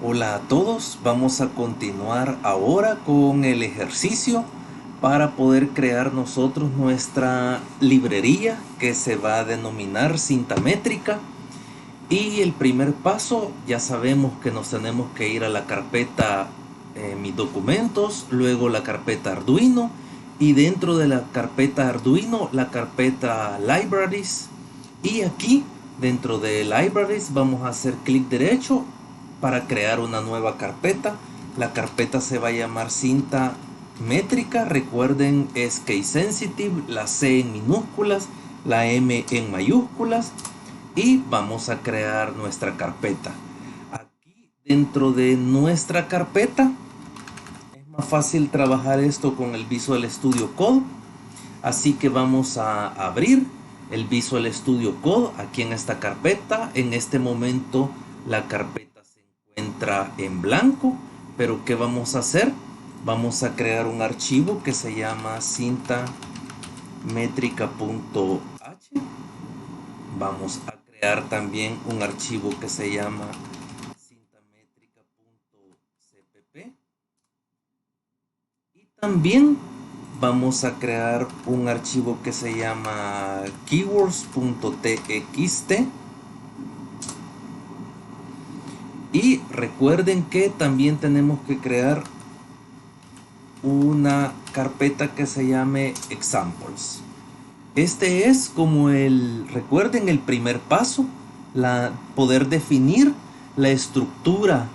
Hola a todos, vamos a continuar ahora con el ejercicio para poder crear nosotros nuestra librería que se va a denominar cinta métrica. Y el primer paso, ya sabemos que nos tenemos que ir a la carpeta mis documentos, luego la carpeta Arduino y dentro de la carpeta Arduino la carpeta Libraries. Y aquí dentro de Libraries vamos a hacer clic derecho para crear una nueva carpeta. La carpeta se va a llamar cinta métrica. Recuerden, es case sensitive, la C en minúsculas, la M en mayúsculas. Y vamos a crear nuestra carpeta. Aquí dentro de nuestra carpeta es más fácil trabajar esto con el Visual Studio Code. Así que vamos a abrir el Visual Studio Code aquí en esta carpeta. En este momento la carpeta se encuentra en blanco, pero ¿qué vamos a hacer? Vamos a crear un archivo que se llama cinta métrica.h. Vamos a crear también un archivo que se llama cintamétrica.cpp y también vamos a crear un archivo que se llama keywords.txt. Y recuerden que también tenemos que crear una carpeta que se llame examples. Este es como recuerden el primer paso, poder definir la estructura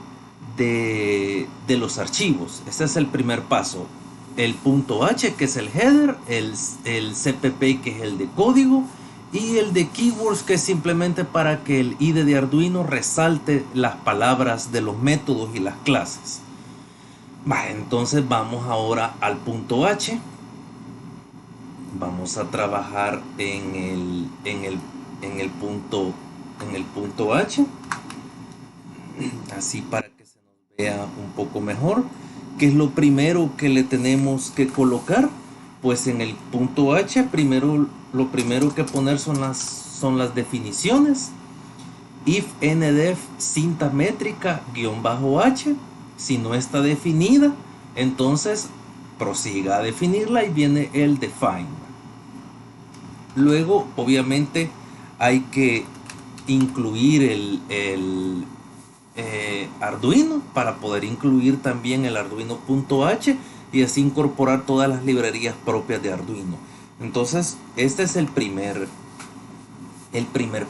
de los archivos. Este es el primer paso. El punto H, que es el header, el CPP, que es el de código, y el de keywords, que es simplemente para que el IDE de Arduino resalte las palabras de los métodos y las clases. Entonces vamos ahora al punto H. Vamos a trabajar en el punto H, así para que se nos vea un poco mejor. ¿Qué es lo primero que le tenemos que colocar? Pues en el punto H lo primero que poner son las definiciones. If ndef cinta métrica -h, si no está definida, entonces prosiga a definirla y viene el define. Luego, obviamente, hay que incluir el Arduino para poder incluir también el Arduino.h y así incorporar todas las librerías propias de Arduino. Entonces, este es el primer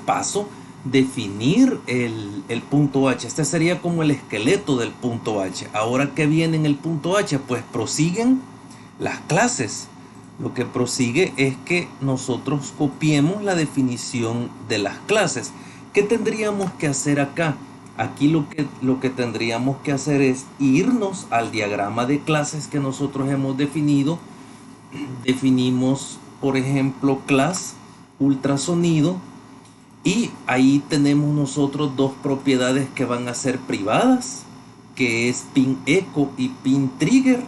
paso, definir el punto H. Este sería como el esqueleto del punto H. Ahora, ¿qué viene en el punto H? Pues prosiguen las clases. Lo que prosigue es que nosotros copiemos la definición de las clases. ¿Qué tendríamos que hacer acá? Aquí lo que tendríamos que hacer es irnos al diagrama de clases que nosotros hemos definido. Definimos, por ejemplo, class ultrasonido, y ahí tenemos nosotros dos propiedades que van a ser privadas, que es pin echo y pin trigger.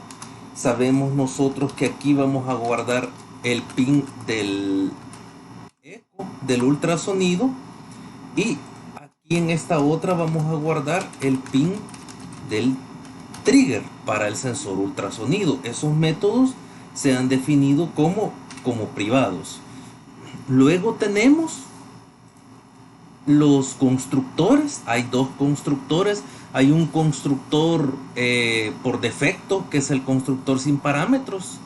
Sabemos nosotros que aquí vamos a guardar el pin del eco, del ultrasonido, y aquí en esta otra vamos a guardar el pin del trigger para el sensor ultrasonido. Esos métodos se han definido como privados. Luego tenemos los constructores. Hay dos constructores. Hay un constructor por defecto, que es el constructor sin parámetros,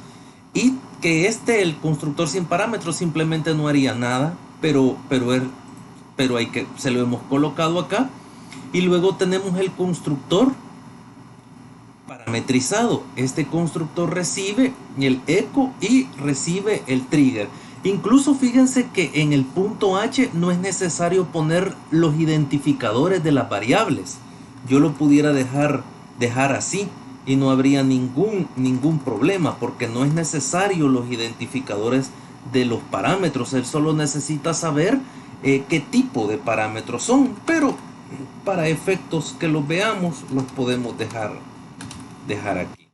y que el constructor sin parámetros simplemente no haría nada, pero se lo hemos colocado acá. Y luego tenemos el constructor parametrizado. Este constructor recibe el eco y recibe el trigger. Incluso fíjense que en el punto H no es necesario poner los identificadores de las variables. Yo lo pudiera dejar así y no habría ningún problema, porque no es necesario los identificadores de los parámetros. Él solo necesita saber qué tipo de parámetros son, pero para efectos que los veamos los podemos dejar aquí.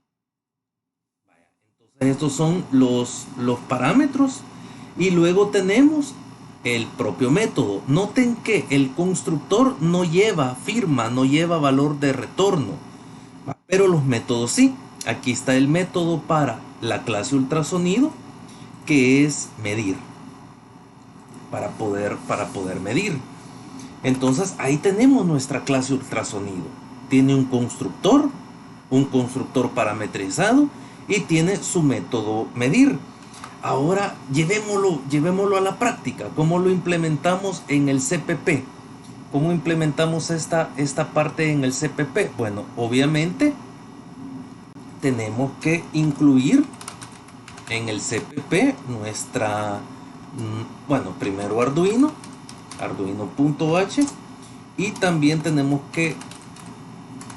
Entonces estos son los parámetros. Y luego tenemos el propio método. Noten que el constructor no lleva firma, no lleva valor de retorno, pero los métodos sí. Aquí está el método para la clase ultrasonido, que es medir, para poder medir. Entonces ahí tenemos nuestra clase ultrasonido. Tiene un constructor parametrizado y tiene su método medir. Ahora llevémoslo a la práctica. ¿Cómo lo implementamos en el CPP? ¿Cómo implementamos esta parte en el CPP? Bueno, obviamente tenemos que incluir en el CPP nuestra, bueno, primero Arduino.h, y también tenemos que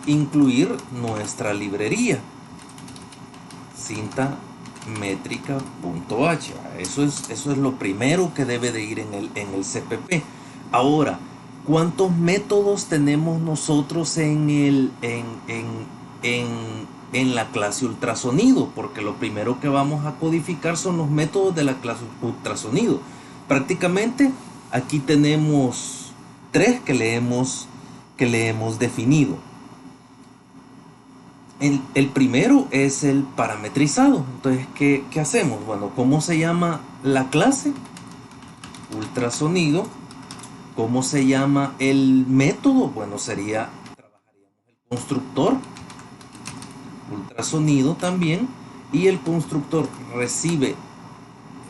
incluir nuestra librería cinta métrica.h. Eso es lo primero que debe de ir en el CPP. Ahora, ¿cuántos métodos tenemos nosotros en la clase ultrasonido? Porque lo primero que vamos a codificar son los métodos de la clase ultrasonido. Prácticamente aquí tenemos 3 que le hemos definido. El primero es el parametrizado. Entonces, ¿qué hacemos? Bueno, ¿cómo se llama la clase? Ultrasonido. ¿Cómo se llama el método? Bueno, trabajaríamos el constructor ultrasonido también, y el constructor recibe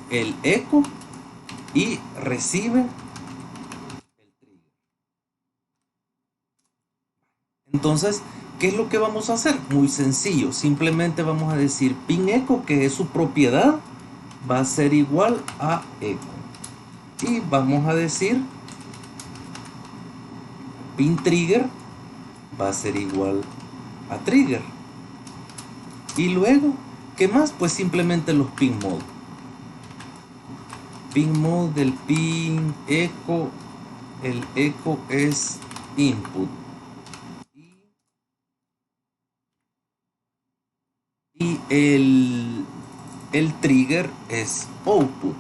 el eco y recibe el trigger. Entonces, ¿qué es lo que vamos a hacer? Muy sencillo, simplemente vamos a decir pin eco, que es su propiedad, va a ser igual a eco, y vamos a decir pin trigger va a ser igual a trigger. Y luego, ¿qué más? Pues simplemente los pin mode. Pin mode del pin eco, el eco es input y el trigger es output.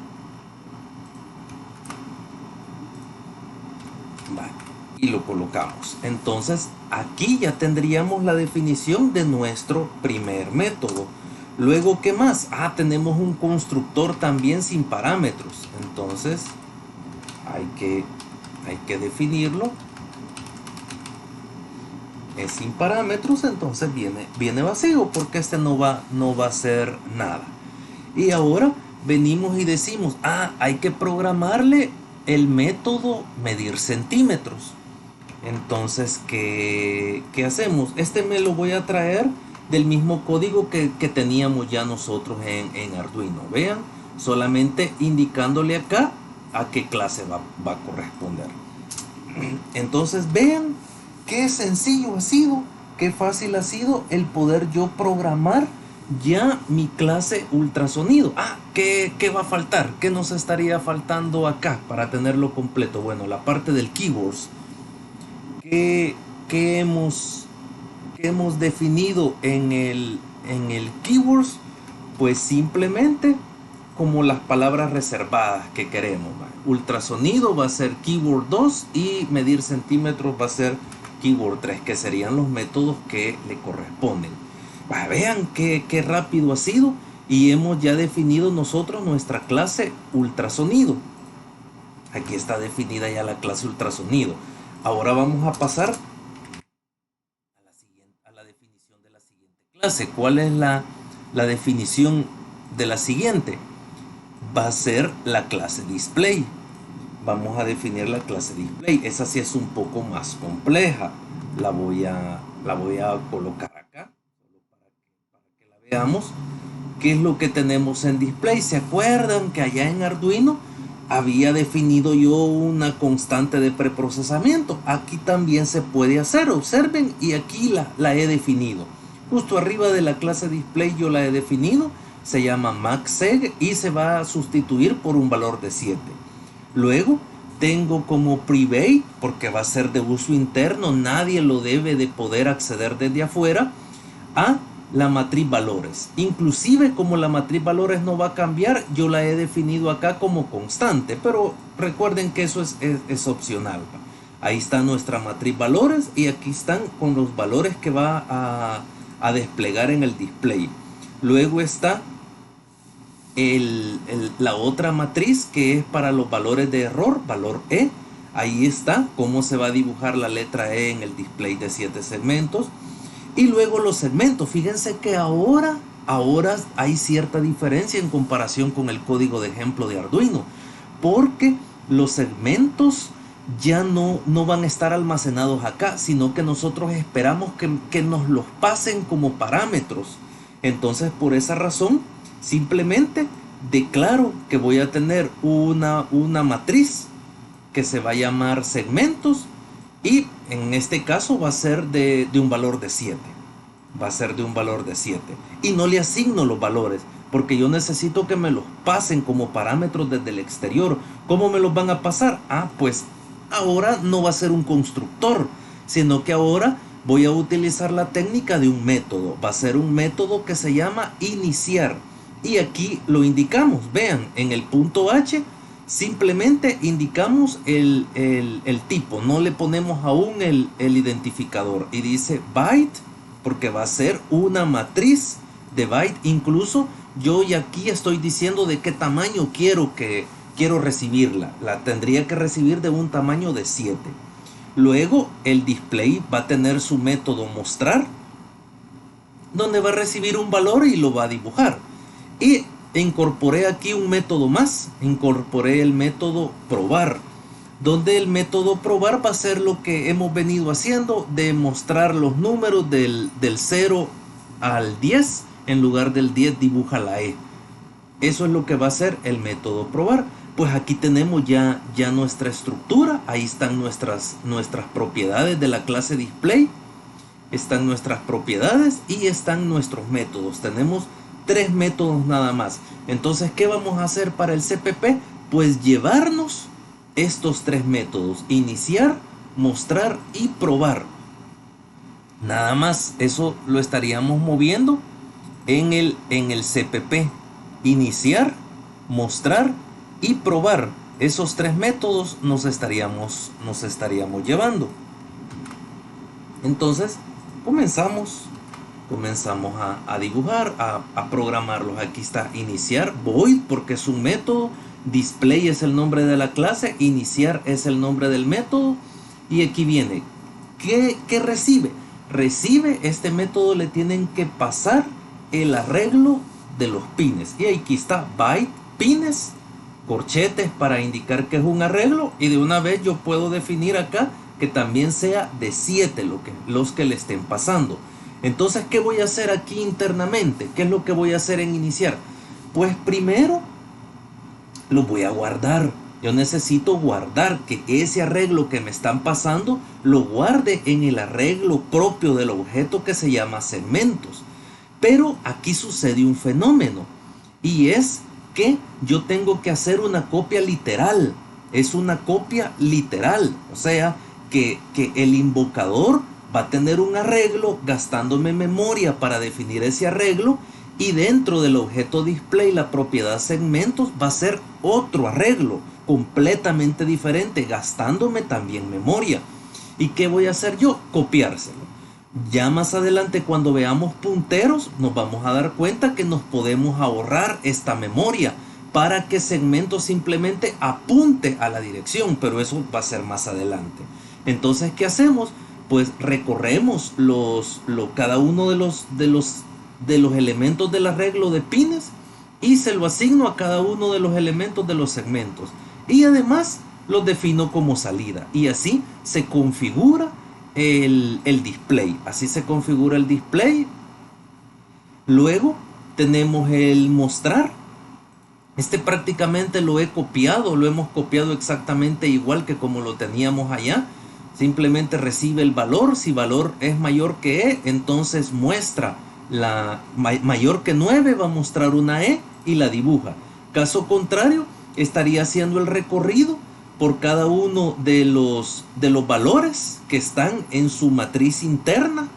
Vale, y lo colocamos. Entonces aquí ya tendríamos la definición de nuestro primer método. Luego, ¿qué más? Tenemos un constructor también sin parámetros. Entonces hay que definirlo. Es sin parámetros, entonces viene vacío, porque este no va a hacer nada. Y ahora venimos y decimos, hay que programarle el método medir centímetros. Entonces, ¿qué hacemos? Este me lo voy a traer del mismo código que teníamos ya nosotros en Arduino. Vean, solamente indicándole acá a qué clase va a corresponder. Entonces vean qué sencillo ha sido, qué fácil ha sido el poder yo programar ya mi clase ultrasonido. ¿Qué va a faltar? ¿Qué nos estaría faltando acá para tenerlo completo? Bueno, la parte del keywords. ¿Qué hemos definido en el keywords? Pues simplemente como las palabras reservadas que queremos. Ultrasonido va a ser keyword 2 y medir centímetros va a ser keyword 3, que serían los métodos que le corresponden. Vean qué rápido ha sido, y hemos ya definido nosotros nuestra clase ultrasonido. Aquí está definida ya la clase ultrasonido. Ahora vamos a pasar a la definición de la siguiente clase. ¿Cuál es la definición de la siguiente? Va a ser la clase display. Vamos a definir la clase display. Esa sí es un poco más compleja. La voy a colocar acá para que la veamos. ¿Qué es lo que tenemos en display? ¿Se acuerdan que allá en Arduino había definido yo una constante de preprocesamiento? Aquí también se puede hacer. Observen, y aquí la he definido. Justo arriba de la clase display yo la he definido. Se llama maxseg y se va a sustituir por un valor de 7. Luego tengo como private, porque va a ser de uso interno, nadie lo debe de poder acceder desde afuera, a la matriz valores. Inclusive como la matriz valores no va a cambiar, yo la he definido acá como constante, pero recuerden que eso es opcional. Ahí está nuestra matriz valores y aquí están con los valores que va a desplegar en el display. Luego está la otra matriz que es para los valores de error, valor E. Ahí está cómo se va a dibujar la letra E en el display de 7 segmentos. Y luego los segmentos. Fíjense que ahora hay cierta diferencia en comparación con el código de ejemplo de Arduino, porque los segmentos ya no van a estar almacenados acá, sino que nosotros esperamos que nos los pasen como parámetros. Entonces, por esa razón, simplemente declaro que voy a tener una matriz que se va a llamar segmentos, y en este caso va a ser de un valor de 7. Va a ser de un valor de 7. Y no le asigno los valores, porque yo necesito que me los pasen como parámetros desde el exterior. ¿Cómo me los van a pasar? Pues ahora no va a ser un constructor, sino que ahora voy a utilizar la técnica de un método. Va a ser un método que se llama iniciar. Y aquí lo indicamos. Vean, en el punto H simplemente indicamos el tipo. No le ponemos aún el identificador. Y dice byte, porque va a ser una matriz de byte. Incluso yo ya aquí estoy diciendo de qué tamaño quiero recibirla. La tendría que recibir de un tamaño de 7. Luego el display va a tener su método mostrar, donde va a recibir un valor y lo va a dibujar. Y incorporé aquí un método más. Incorporé el método probar, donde el método probar va a ser lo que hemos venido haciendo, de mostrar los números del 0 al 10. En lugar del 10 dibuja la E. Eso es lo que va a hacer el método probar. Pues aquí tenemos ya nuestra estructura. Ahí están nuestras propiedades de la clase display. Están nuestras propiedades y están nuestros métodos. Tenemos 3 métodos nada más. Entonces, ¿qué vamos a hacer para el CPP? Pues llevarnos estos 3 métodos: iniciar, mostrar y probar. Nada más. Eso lo estaríamos moviendo en el CPP. Iniciar, mostrar y probar. Esos 3 métodos nos estaríamos llevando. Entonces comenzamos a dibujar, a programarlos. Aquí está iniciar, void, porque es un método. Display es el nombre de la clase. Iniciar es el nombre del método. Y aquí viene, ¿qué recibe? Recibe, este método le tienen que pasar el arreglo de los pines. Y aquí está byte, pines, corchetes para indicar que es un arreglo. Y de una vez yo puedo definir acá que también sea de 7 los que le estén pasando. Entonces, ¿qué voy a hacer aquí internamente? ¿Qué es lo que voy a hacer en iniciar? Pues primero lo voy a guardar. Yo necesito guardar que ese arreglo que me están pasando lo guarde en el arreglo propio del objeto que se llama segmentos. Pero aquí sucede un fenómeno, y es que yo tengo que hacer una copia literal. Es una copia literal, o sea que el invocador va a tener un arreglo gastándome memoria para definir ese arreglo, y dentro del objeto display la propiedad segmentos va a ser otro arreglo completamente diferente, gastándome también memoria. ¿Y qué voy a hacer yo? Copiárselo. Ya más adelante, cuando veamos punteros, nos vamos a dar cuenta que nos podemos ahorrar esta memoria para que segmentos simplemente apunte a la dirección, pero eso va a ser más adelante. Entonces, ¿qué hacemos? Pues recorremos cada uno de los elementos del arreglo de pines y se lo asigno a cada uno de los elementos de los segmentos, y además los defino como salida, y así se configura el display. Así se configura el display. Luego tenemos el mostrar. Este prácticamente lo hemos copiado exactamente igual que como lo teníamos allá. Simplemente recibe el valor. Si valor es mayor que E, entonces muestra mayor que 9, va a mostrar una E y la dibuja. Caso contrario, estaría haciendo el recorrido por cada uno de los valores que están en su matriz interna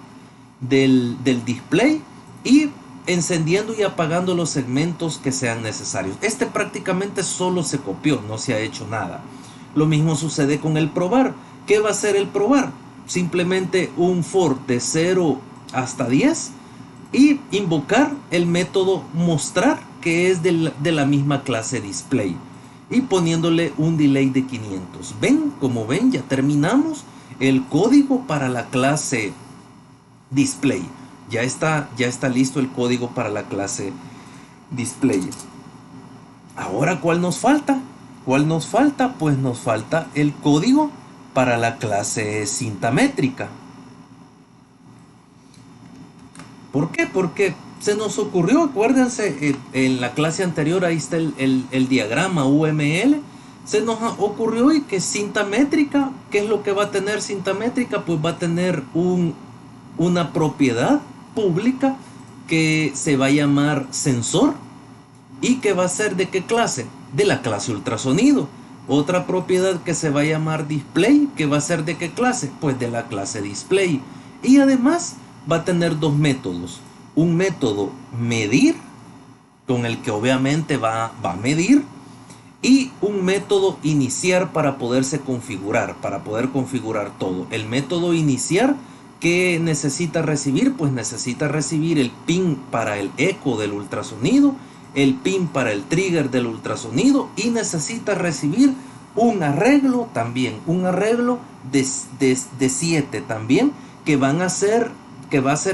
del display, y encendiendo y apagando los segmentos que sean necesarios. Este prácticamente solo se copió, no se ha hecho nada. Lo mismo sucede con el probar. ¿Qué va a hacer el probar? Simplemente un for de 0 hasta 10 y invocar el método mostrar, que es de la misma clase display, y poniéndole un delay de 500. ¿Ven? Como ven, ya terminamos el código para la clase display. Ya está listo el código para la clase display. Ahora, ¿cuál nos falta? ¿Cuál nos falta? Pues nos falta el código para la clase cinta métrica. ¿Por qué? Porque se nos ocurrió, acuérdense, en la clase anterior, ahí está el diagrama UML. Se nos ocurrió y que cinta métrica, ¿qué es lo que va a tener cinta métrica? Pues va a tener una propiedad pública que se va a llamar sensor, y que va a ser ¿de qué clase? De la clase ultrasonido. Otra propiedad que se va a llamar display, que va a ser ¿de qué clase? Pues de la clase display. Y además va a tener dos métodos: un método medir, con el que obviamente va a medir, y un método iniciar para poderse configurar, para poder configurar todo. El método iniciar, ¿qué necesita recibir? Pues necesita recibir el pin para el eco del ultrasonido, el pin para el trigger del ultrasonido, y necesita recibir un arreglo también, un arreglo de 7 también, que va a ser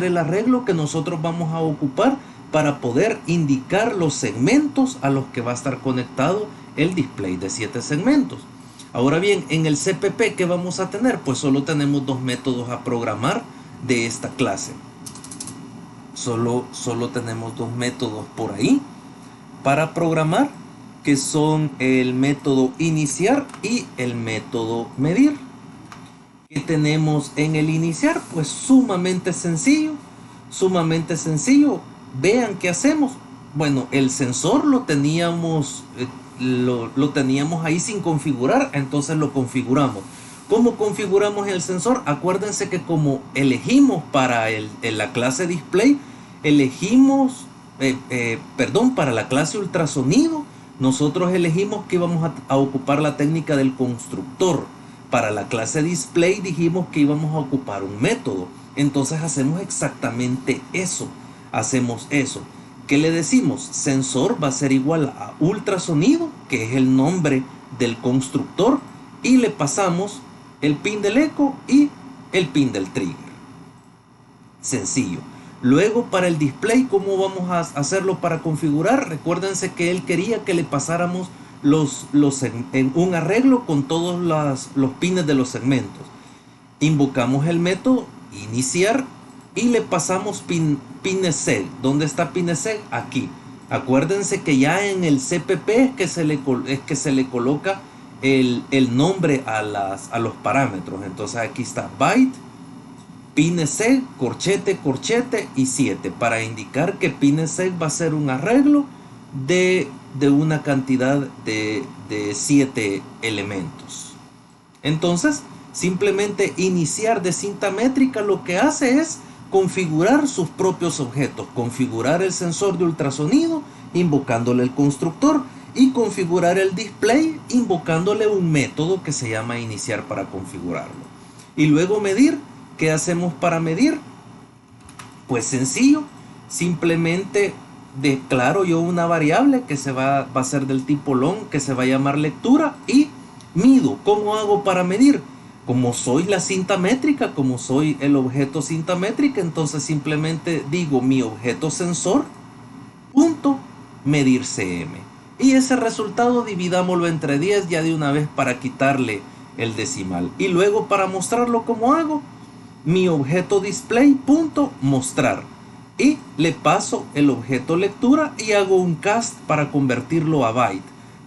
el arreglo que nosotros vamos a ocupar para poder indicar los segmentos a los que va a estar conectado el display de 7 segmentos. Ahora bien, en el CPP, ¿qué vamos a tener? Pues solo tenemos dos métodos a programar de esta clase. Solo tenemos dos métodos por ahí para programar, que son el método iniciar y el método medir. ¿Qué tenemos en el iniciar? Pues sumamente sencillo, sumamente sencillo. Vean qué hacemos. Bueno, el sensor lo teníamos ahí sin configurar, entonces lo configuramos. ¿Cómo configuramos el sensor? Acuérdense que como elegimos para la clase display, elegimos, para la clase ultrasonido, nosotros elegimos que íbamos a ocupar la técnica del constructor. Para la clase display dijimos que íbamos a ocupar un método. Entonces hacemos exactamente eso. Hacemos eso. ¿Qué le decimos? Sensor va a ser igual a ultrasonido, que es el nombre del constructor, y le pasamos el pin del eco y el pin del trigger. Sencillo. Luego, para el display, ¿cómo vamos a hacerlo para configurar? Recuérdense que él quería que le pasáramos en un arreglo con todos los pines de los segmentos. Invocamos el método iniciar y le pasamos pineseg. ¿Dónde está pineseg? Aquí. Acuérdense que ya en el CPP es que se le coloca el nombre a los parámetros. Entonces aquí está byte, pineseg, corchete, corchete y 7, para indicar que pineseg va a ser un arreglo de una cantidad de 7 elementos. Entonces, simplemente iniciar de cinta métrica lo que hace es configurar sus propios objetos, configurar el sensor de ultrasonido invocándole el constructor, y configurar el display invocándole un método que se llama iniciar para configurarlo. Y luego medir. ¿Qué hacemos para medir? Pues sencillo, simplemente declaro yo una variable que va a ser del tipo long, que se va a llamar lectura, y mido. ¿Cómo hago para medir? Como soy la cinta métrica, como soy el objeto cinta métrica, entonces simplemente digo mi objeto sensor punto medir cm, y ese resultado dividámoslo entre 10 ya de una vez para quitarle el decimal. Y luego, para mostrarlo, ¿cómo hago? Mi objeto display punto mostrar, y le paso el objeto lectura y hago un cast para convertirlo a byte,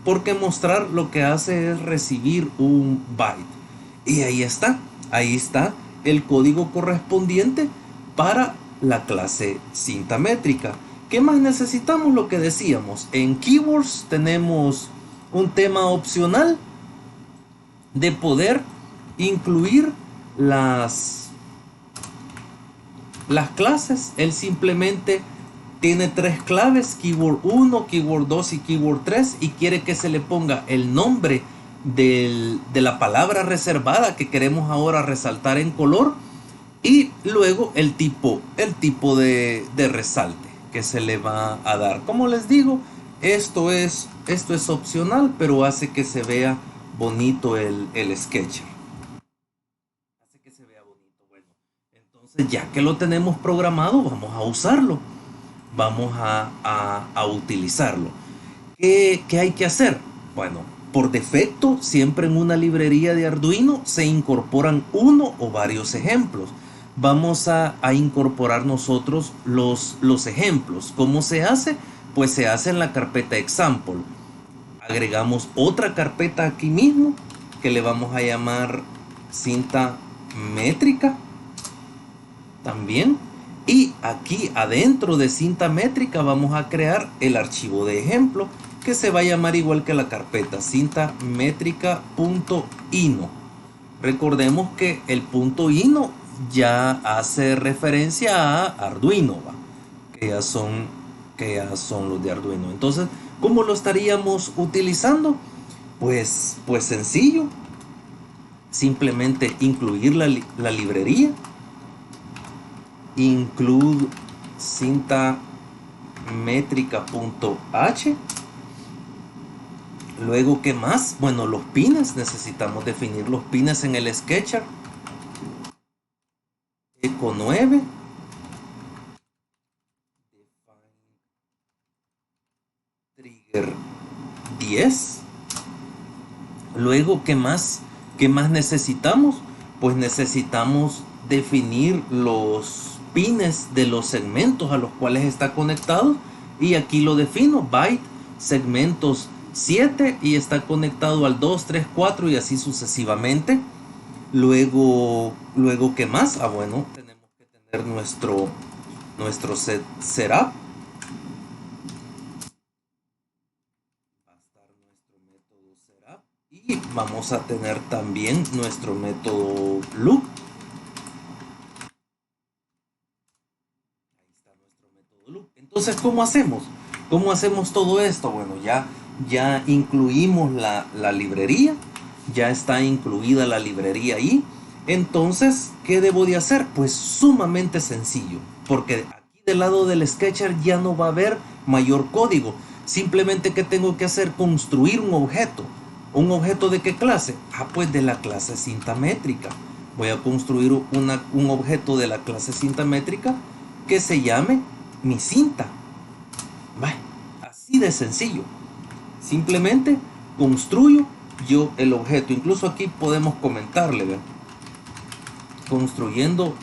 porque mostrar lo que hace es recibir un byte. Y ahí está el código correspondiente para la clase cinta métrica. ¿Qué más necesitamos? Lo que decíamos, en keywords tenemos un tema opcional de poder incluir las clases. Él simplemente tiene tres claves, keyword 1, keyword 2 y keyword 3, y quiere que se le ponga el nombre de la palabra reservada que queremos ahora resaltar en color, y luego el tipo de resalte que se le va a dar. Como les digo, esto es opcional, pero hace que se vea bonito el Sketcher. Hace que se vea bonito. Bueno, entonces ya que lo tenemos programado, vamos a usarlo. Vamos a utilizarlo. ¿Qué hay que hacer? Bueno, por defecto, siempre en una librería de Arduino se incorporan uno o varios ejemplos. Vamos a incorporar nosotros los ejemplos. ¿Cómo se hace? Pues se hace en la carpeta example. Agregamos otra carpeta aquí mismo que le vamos a llamar cinta métrica también. Y aquí adentro de cinta métrica vamos a crear el archivo de ejemplo que se va a llamar igual que la carpeta, cinta métrica.ino. Recordemos que el .ino ya hace referencia a Arduino, ¿va? que ya son los de Arduino. Entonces, ¿cómo lo estaríamos utilizando? Pues sencillo, simplemente incluir la librería, include cinta métrica.h. Luego, ¿qué más? Bueno, los pines, necesitamos definir los pines en el Sketcher. Eco 9. Trigger 10. Luego, ¿qué más? ¿Qué más necesitamos? Pues necesitamos definir los pines de los segmentos a los cuales está conectado, y aquí lo defino, byte, segmentos 7, y está conectado al 2, 3, 4 y así sucesivamente. Luego ¿qué más? Bueno, tenemos que tener nuestro setup. Va a estar nuestro método setup y vamos a tener también nuestro método loop. Entonces, ¿cómo hacemos? ¿Cómo hacemos todo esto? Bueno, ya incluimos la librería, ya está incluida la librería ahí. Entonces, ¿qué debo de hacer? Pues sumamente sencillo, porque aquí del lado del Sketcher ya no va a haber mayor código. Simplemente, ¿qué tengo que hacer? Construir un objeto. ¿Un objeto de qué clase? Pues de la clase cinta métrica. Voy a construir un objeto de la clase cinta métrica que se llame mi cinta. Así de sencillo. Simplemente construyo yo el objeto. Incluso aquí podemos comentarle, ¿ve? Construyendo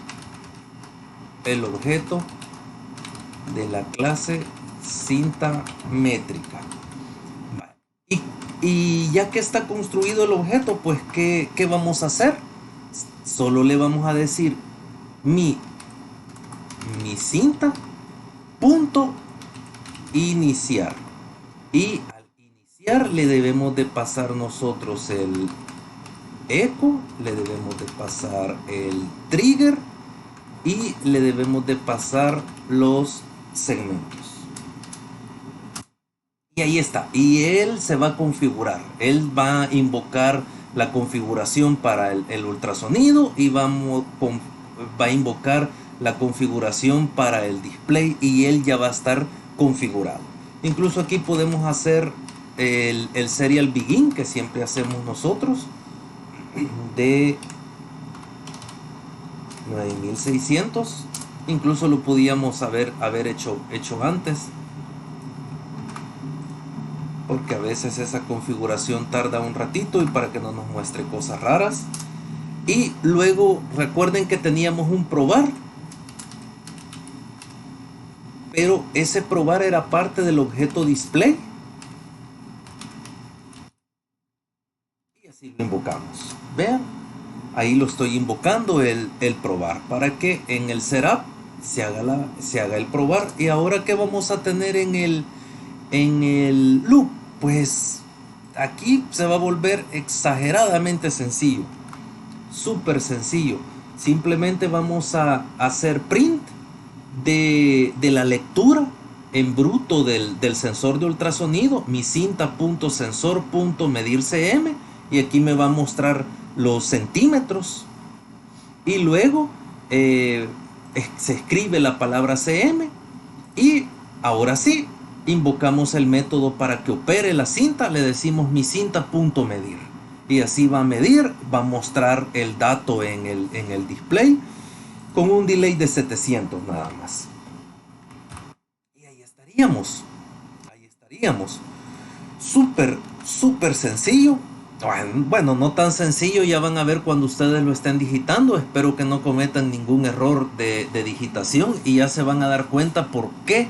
el objeto de la clase cinta métrica. Y ya que está construido el objeto, pues ¿qué vamos a hacer? Solo le vamos a decir mi cinta punto iniciar, y al iniciar le debemos de pasar nosotros el eco, le debemos de pasar el trigger y le debemos de pasar los segmentos. Y ahí está, y él se va a configurar, él va a invocar la configuración para el ultrasonido, y va a invocar la configuración para el display, y él ya va a estar configurado. Incluso aquí podemos hacer el serial begin que siempre hacemos nosotros de 9600. Incluso lo podíamos haber hecho antes, porque a veces esa configuración tarda un ratito y para que no nos muestre cosas raras. Y luego recuerden que teníamos un probar, pero ese probar era parte del objeto display, y así lo invocamos. Vean, ahí lo estoy invocando, el probar, para que en el setup se haga el probar. Y ahora, ¿qué vamos a tener en el loop? Pues aquí se va a volver exageradamente sencillo, súper sencillo. Simplemente vamos a hacer print de la lectura en bruto del sensor de ultrasonido, mi cinta.sensor.medir.cm, y aquí me va a mostrar los centímetros. Y luego se escribe la palabra cm, y ahora sí, invocamos el método para que opere la cinta. Le decimos mi cinta.medir, y así va a medir, va a mostrar el dato en el display con un delay de 700 nada más. Y ahí estaríamos. Súper sencillo. Bueno, no tan sencillo, ya van a ver cuando ustedes lo estén digitando. Espero que no cometan ningún error de digitación, y ya se van a dar cuenta por qué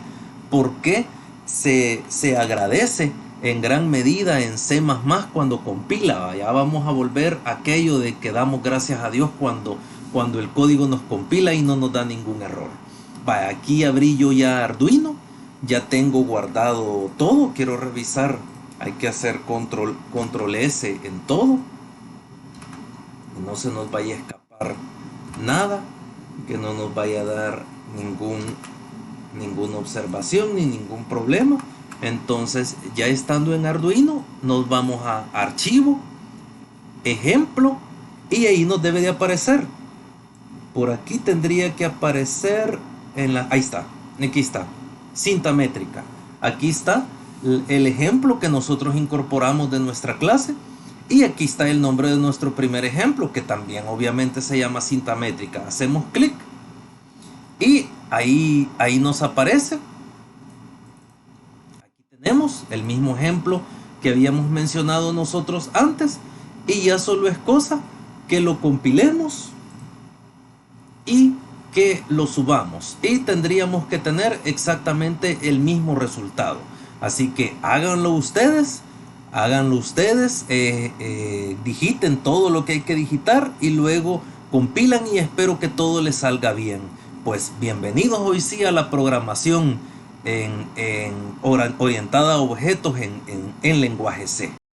se agradece en gran medida en C++ cuando compila. Ya vamos a volver a aquello de que damos gracias a Dios cuando el código nos compila y no nos da ningún error. Aquí abrí yo ya Arduino, ya tengo guardado todo. Quiero revisar. Hay que hacer control S en todo. No se nos vaya a escapar nada, que no nos vaya a dar ninguna observación ni ningún problema. Entonces, ya estando en Arduino, nos vamos a archivo, ejemplo, y ahí nos debe de aparecer. Por aquí tendría que aparecer ahí está, aquí está, cinta métrica. Aquí está el ejemplo que nosotros incorporamos de nuestra clase, y aquí está el nombre de nuestro primer ejemplo, que también obviamente se llama cinta métrica. Hacemos clic y ahí nos aparece. Aquí tenemos el mismo ejemplo que habíamos mencionado nosotros antes, y ya solo es cosa que lo compilemos y que lo subamos, y tendríamos que tener exactamente el mismo resultado. Así que háganlo ustedes, digiten todo lo que hay que digitar y luego compilan, y espero que todo les salga bien. Pues bienvenidos hoy sí a la programación orientada a objetos en lenguaje C.